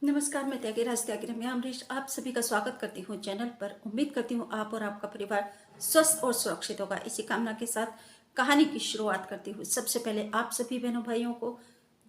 नमस्कार, मैं त्यागी राज त्यागी रम्या अमरीश आप सभी का स्वागत करती हूँ चैनल पर। उम्मीद करती हूँ आप और आपका परिवार स्वस्थ और सुरक्षित होगा। इसी कामना के साथ कहानी की शुरुआत करती हूँ। सबसे पहले आप सभी बहनों भाइयों को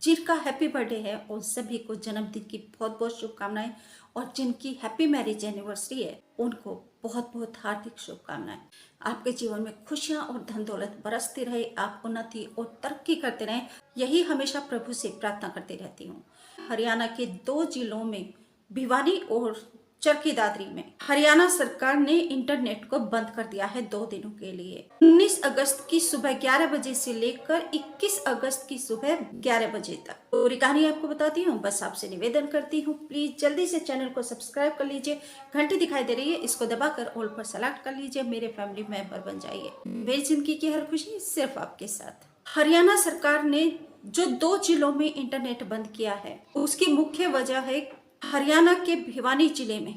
जिनका हैप्पी बर्थडे है और सभी को जन्मदिन की बहुत बहुत शुभकामनाएं, और जिनकी हैप्पी मैरिज एनिवर्सरी है उनको बहुत बहुत हार्दिक शुभकामनाएं। आपके जीवन में खुशियां और धन दौलत बरसती रहे, आप उन्नति और तरक्की करते रहें, यही हमेशा प्रभु से प्रार्थना करती रहती हूँ। हरियाणा के 2 जिलों में भिवानी और चरखी दादरी में हरियाणा सरकार ने इंटरनेट को बंद कर दिया है 2 दिनों के लिए। 19 अगस्त की सुबह 11 बजे से लेकर 21 अगस्त की सुबह 11 बजे तक। पूरी कहानी आपको बताती हूँ। बस आपसे निवेदन करती हूँ, प्लीज जल्दी से चैनल को सब्सक्राइब कर लीजिए। घंटी दिखाई दे रही है, इसको दबाकर ऑल पर सेलेक्ट कर लीजिए। मेरे फैमिली मेंबर बन जाइए। मेरी जिंदगी की हर खुशी सिर्फ आपके साथ। हरियाणा सरकार ने जो 2 जिलों में इंटरनेट बंद किया है, उसकी मुख्य वजह है हरियाणा के भिवानी जिले में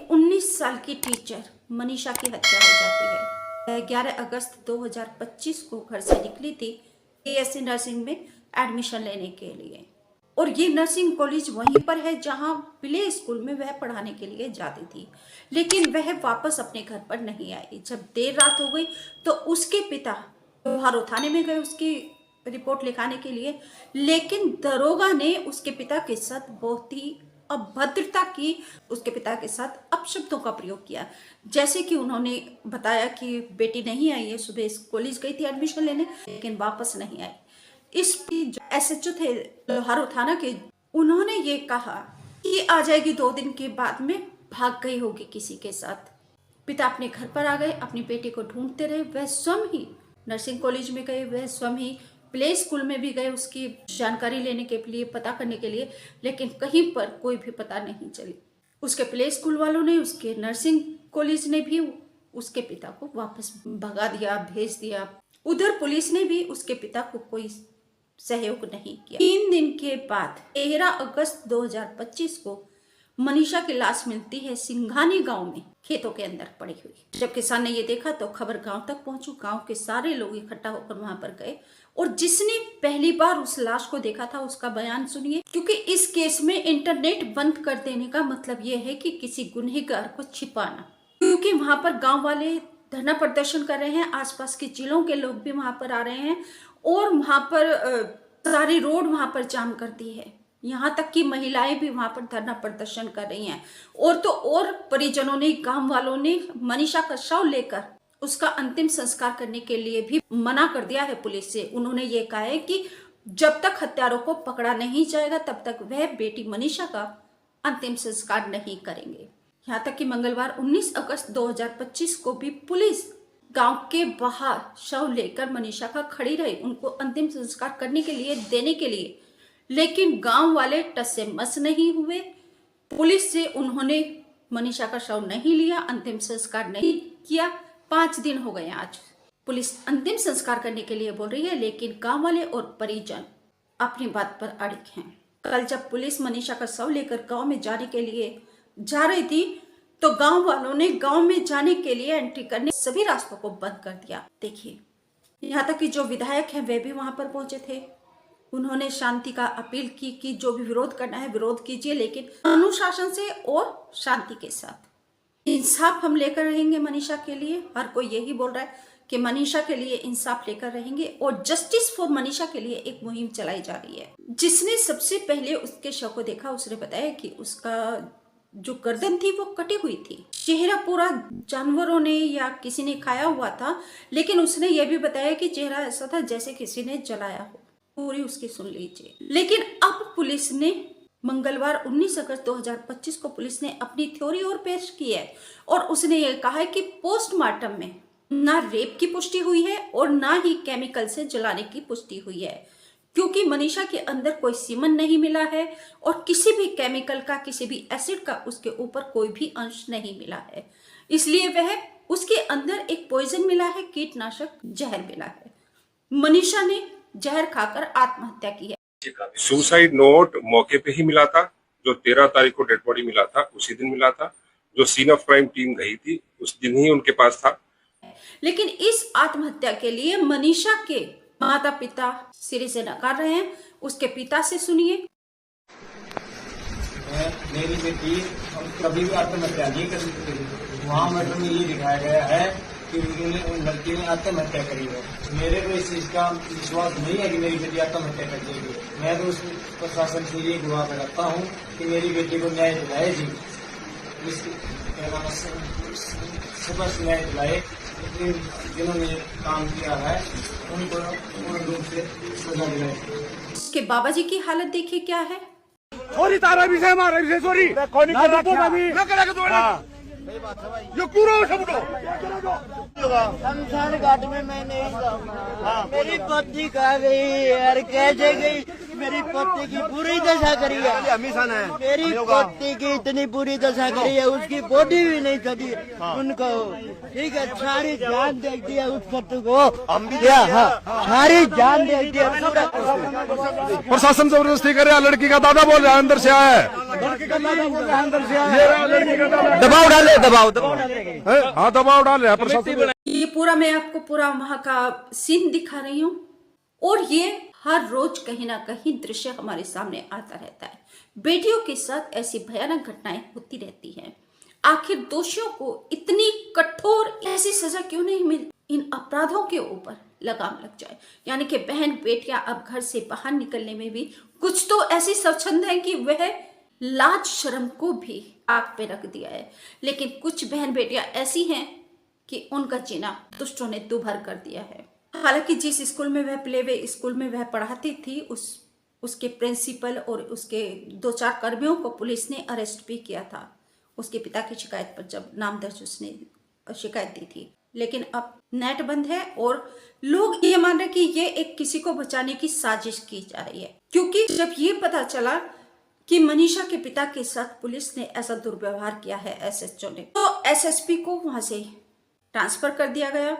19 साल की टीचर मनीषा की हत्या हो जाती है। 11 अगस्त 2025 को घर से निकली थी ASC नर्सिंग में एडमिशन लेने के लिए, और ये नर्सिंग कॉलेज वहीं पर है जहां प्ले स्कूल में वह पढ़ाने के लिए जाती थी। लेकिन वह वापस अपने घर पर नहीं आई। जब देर रात हो गई तो उसके पिता लोहारो थाने में गए उसकी रिपोर्ट लिखाने के लिए, लेकिन दरोगा ने उसके पिता के साथ बहुत ही अभद्रता की, उसके पिता के साथ अपशब्दों का प्रयोग किया। जैसे कि उन्होंने बताया कि बेटी नहीं आई है, सुबह कॉलेज गई थी एडमिशन लेने लेकिन वापस नहीं आई। इस SHO थे लोहारो थाना के, उन्होंने ये कहा कि आ जाएगी 2 दिन के बाद में, भाग गई होगी किसी के साथ। पिता अपने घर पर आ गए, अपनी बेटी को ढूंढते रहे। वह स्वयं ही नर्सिंग कॉलेज में गए, वह स्वयं ही प्ले स्कूल में भी गए उसकी जानकारी लेने के लिए, पता करने के लिए, लेकिन कहीं पर कोई भी पता नहीं चली। उसके प्ले स्कूल वालों ने, उसके नर्सिंग कॉलेज ने भी उसके पिता को वापस भगा दिया, भेज दिया। उधर पुलिस ने भी उसके पिता को कोई सहयोग नहीं किया। 3 दिन के बाद 13 अगस्त 2025 को मनीषा की लाश मिलती है सिंघानी गांव में, खेतों के अंदर पड़ी हुई। जब किसान ने ये देखा तो खबर गांव तक पहुंची। गांव के सारे लोग इकट्ठा होकर वहां पर गए, और जिसने पहली बार उस लाश को देखा था उसका बयान सुनिए, क्योंकि इस केस में इंटरनेट बंद कर देने का मतलब ये है कि किसी गुनहगार को छिपाना। क्योंकि वहां पर गांव वाले धरना प्रदर्शन कर रहे हैं, आसपास के जिलों के लोग भी वहां पर आ रहे हैं, और वहां पर सारी रोड वहां पर जाम कर दी है। यहाँ तक कि महिलाएं भी वहां पर धरना प्रदर्शन कर रही हैं। और तो और परिजनों ने, गांव वालों ने मनीषा का शव लेकर उसका अंतिम संस्कार करने के लिए भी मना कर दिया है पुलिस से। उन्होंने ये कहा है कि जब तक हत्यारों को पकड़ा नहीं जाएगा तब तक वह बेटी मनीषा का अंतिम संस्कार नहीं करेंगे। यहाँ तक कि मंगलवार 19 अगस्त 2025 को भी पुलिस गांव के बाहर शव लेकर मनीषा का खड़ी रही, उनको अंतिम संस्कार करने के लिए, देने के लिए। लेकिन गांव वाले टस से मस नहीं हुए। पुलिस से उन्होंने मनीषा का शव नहीं लिया, अंतिम संस्कार नहीं किया। 5 दिन हो गए आज। पुलिस अंतिम संस्कार करने के लिए बोल रही है, लेकिन गांव वाले और परिजन अपनी बात पर अड़िग हैं। कल जब पुलिस मनीषा का शव लेकर गांव में जाने के लिए जा रही थी तो गांव वालों ने गांव में जाने के लिए एंट्री करने सभी रास्तों को बंद कर दिया। देखिए, यहाँ तक कि जो विधायक हैं वे भी वहां पर पहुंचे थे। उन्होंने शांति का अपील की कि जो भी विरोध करना है विरोध कीजिए, लेकिन अनुशासन से और शांति के साथ। इंसाफ हम लेकर रहेंगे मनीषा के लिए। हर कोई यही बोल रहा है कि मनीषा के लिए इंसाफ लेकर रहेंगे, और जस्टिस फॉर मनीषा के लिए एक मुहिम चलाई जा रही है। जिसने सबसे पहले उसके शव को देखा उसने बताया कि उसका जो गर्दन थी वो कटी हुई थी, चेहरा पूरा जानवरों ने या किसी ने खाया हुआ था, लेकिन उसने ये भी बताया कि चेहरा ऐसा था जैसे किसी ने जलाया हो। पूरी उसकी सुन लीजिए। लेकिन अब पुलिस ने मंगलवार 19 अगस्त 2025 को पुलिस ने अपनी थ्योरी और पेश की है, और उसने ये कहा है कि पोस्टमार्टम में ना रेप की पुष्टि हुई है और ना ही केमिकल से जलाने की पुष्टि हुई है, क्योंकि मनीषा के अंदर कोई सीमन नहीं मिला है और किसी भी केमिकल का, किसी भी एसिड का उसके ऊपर कोई भी अंश नहीं मिला है। इसलिए वह उसके अंदर एक पॉइजन मिला है, कीटनाशक जहर मिला है। मनीषा ने जहर खाकर आत्महत्या की है। सुसाइड नोट मौके पे ही मिला था। जो 13 तारीख को डेड बॉडी मिला था उसी दिन मिला था। जो सीन ऑफ क्राइम टीम गई थी उस दिन ही उनके पास था। लेकिन इस आत्महत्या के लिए मनीषा के माता पिता सिरे से नकार रहे हैं। उसके पिता से सुनिए। मैं मेरी बेटी कभी भी आत्महत्या नहीं कर सकती। वहाँ मैटर में ये दिखाया गया है कि उन्होंने उन लड़की ने आत्महत्या करी है। मेरे को इस चीज का विश्वास नहीं है कि मेरी बेटी आत्महत्या कर देगी। मैं तो उस प्रशासन से ये गुहार लगाता हूँ कि मेरी बेटी को न्याय दिलाए जी, स्पष्ट न्याय दिलाए। जिन्होंने काम किया है उनको पूर्ण रूप से सजा दिलाए। उसके बाबा जी की हालत देखिए क्या है। सॉरी तारा विषय हमारा विषय सॉरी ये पूरा शमशान घाट में मैं नहीं जाऊंगा। मेरी पत्नी कहाँ गई यार, कैसे गई? मेरी पत्नी की बुरी दशा करी है। मेरी पत्नी की इतनी बुरी दशा करी है, उसकी बॉडी भी नहीं चली उनको। ठीक है, सारी जान देख दिया उस पत्नी को। हाँ, सारी जान देख दिया। प्रशासन जबरदस्ती कर रहा है। लड़की का दादा बोल रहा है अंदर से आया है। दबाव डाले, दबाव हाँ दबाव डाल रहा है प्रशासन। ये पूरा मैं आपको पूरा वहां का सीन दिखा रही हूँ और ये हर रोज कहीं ना कहीं दृश्य हमारे सामने आता रहता है। बेटियों के साथ ऐसी भयानक घटनाएं होती रहती हैं। आखिर दोषियों को इतनी कठोर ऐसी सजा क्यों नहीं मिलती? इन अपराधों के ऊपर लगाम लग जाए। यानी कि बहन बेटियां अब घर से बाहर निकलने में भी कुछ तो ऐसी स्वच्छंद है कि वह लाज शर्म को भी आग पे रख दिया है। लेकिन कुछ बहन बेटियां ऐसी हैं कि उनका जीना दुष्टों ने दुभर कर दिया है। हालांकि जिस स्कूल में वह प्लेवे स्कूल में वह पढ़ाती थी उसके प्रिंसिपल और उसके 2-4 कर्मियों को पुलिस ने अरेस्ट भी किया था, उसके पिता की शिकायत पर जब नाम दर्ज उसने शिकायत दी थी। लेकिन अब नेट बंद है और लोग ये मान रहे कि ये एक किसी को बचाने की साजिश की जा रही है। क्योंकि जब ये पता चला कि मनीषा के पिता के साथ पुलिस ने ऐसा दुर्व्यवहार किया है एसएचओ ने, तो एसएसपी को वहां से ट्रांसफर कर दिया गया।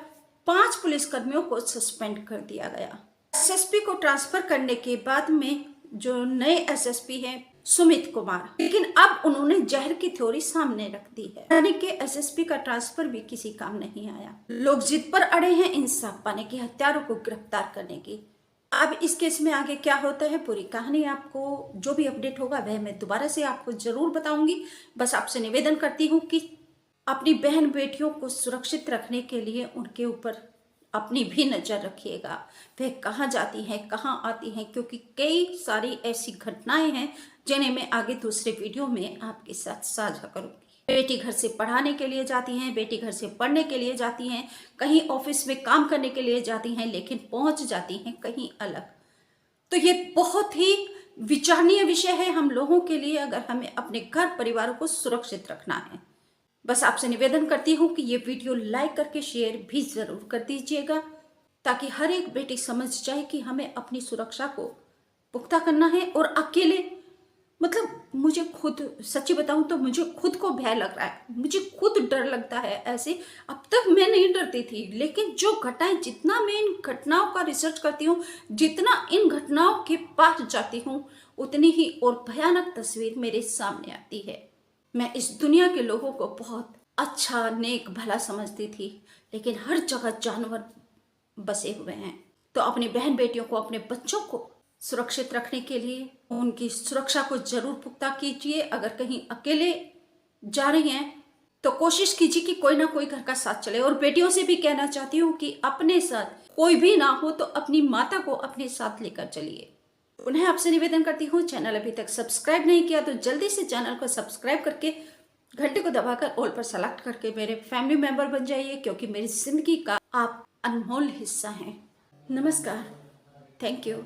5 पुलिसकर्मियों को सस्पेंड कर दिया गया। एसएसपी को ट्रांसफर करने के बाद में जो नए एसएसपी हैं सुमित कुमार, लेकिन अब उन्होंने जहर की थ्योरी सामने रख दी है। यानी कि एसएसपी का ट्रांसफर भी किसी काम नहीं आया। लोग जिद पर अड़े हैं इंसाफ पाने की, हत्यारों को गिरफ्तार करने की। अब इस केस में आगे क्या होता है, पूरी कहानी आपको जो भी अपडेट होगा वह मैं दोबारा से आपको जरूर बताऊंगी। बस आपसे निवेदन करती हूँ कि अपनी बहन बेटियों को सुरक्षित रखने के लिए उनके ऊपर अपनी भी नजर रखिएगा। वह कहाँ जाती हैं, कहाँ आती हैं, क्योंकि कई सारी ऐसी घटनाएं हैं जिन्हें मैं आगे दूसरे वीडियो में आपके साथ साझा करूंगी। बेटी घर से पढ़ाने के लिए जाती हैं, बेटी घर से पढ़ने के लिए जाती हैं, कहीं ऑफिस में काम करने के लिए जाती हैं, लेकिन पहुंच जाती हैं कहीं अलग। तो ये बहुत ही विचारणीय विषय है हम लोगों के लिए, अगर हमें अपने घर परिवारों को सुरक्षित रखना है। बस आपसे निवेदन करती हूँ कि ये वीडियो लाइक करके शेयर भी जरूर कर दीजिएगा, ताकि हर एक बेटी समझ जाए कि हमें अपनी सुरक्षा को पुख्ता करना है। और अकेले मुझे खुद सच्ची बताऊं तो मुझे खुद को भय लग रहा है, मुझे खुद डर लगता है। ऐसे अब तक मैं नहीं डरती थी, लेकिन जो घटनाएं, जितना मैं इन घटनाओं का रिसर्च करती हूँ, जितना इन घटनाओं के पास जाती हूँ, उतनी ही और भयानक तस्वीर मेरे सामने आती है। मैं इस दुनिया के लोगों को बहुत अच्छा, नेक, भला समझती थी, लेकिन हर जगह जानवर बसे हुए हैं। तो अपनी बहन बेटियों को, अपने बच्चों को सुरक्षित रखने के लिए उनकी सुरक्षा को जरूर पुख्ता कीजिए। अगर कहीं अकेले जा रही हैं तो कोशिश कीजिए कि कोई ना कोई घर का साथ चले। और बेटियों से भी कहना चाहती हूँ कि अपने साथ कोई भी ना हो तो अपनी माता को अपने साथ लेकर चलिए। उन्हें आपसे निवेदन करती हूँ, चैनल अभी तक सब्सक्राइब नहीं किया तो जल्दी से चैनल को सब्सक्राइब करके घंटे को दबाकर ऑल पर सेलेक्ट करके मेरे फैमिली मेंबर बन जाइए, क्योंकि मेरी जिंदगी का आप अनमोल हिस्सा हैं। नमस्कार, थैंक यू।